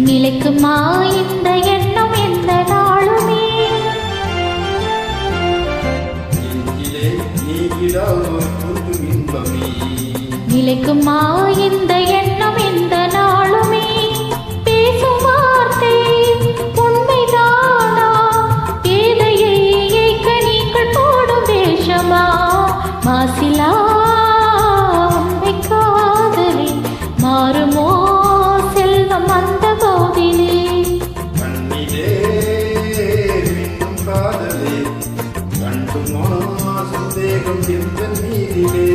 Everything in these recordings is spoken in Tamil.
நிலைக்குமா இந்த எண்ணம் எந்த நாளுமே நிலைக்குமா இந்த எண்ணம் எந்த நாளுமே பேசும் வார்த்தை உண்மைதானா பேதையை ஏய்க்க நீங்கள் போடும் வேஷமா மாசிலா உண்மை காதலி மாறுமோ செல்வம் அந்த போதிலே காதலே கண்டுமா சந்தேகம் எந்த நீரிலே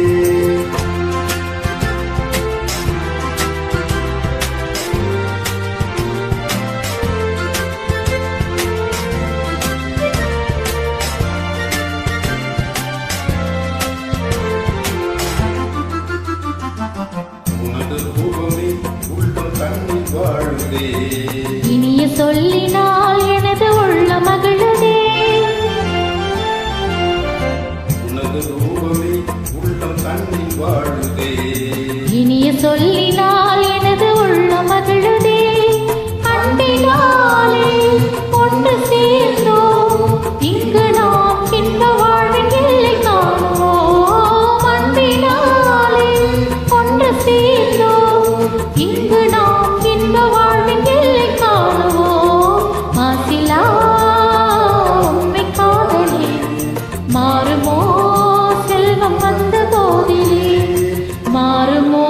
இனிய சொல்லினால் எனது உள்ள மகிழுதே உனது ரூபமே உள்ளம் தண்ணி வாழுதே இனிய சொல்லினால் எனது உள்ள மகிழுதே அன்பினாலே ஒன்று சேர்ந்தோம் இங்கு நாம் இன்ப வாழ்வின் எல்லை காணுவோம் அன்பினாலே ஒன்று சேர்ந்தோம் இங்கு நாம் இன்ப வாழ்வின் எல்லை காணுவோம் மாசிலா உண்மை காதலே மாறுமோ செல்வம் வந்த போதிலே மாறுமோ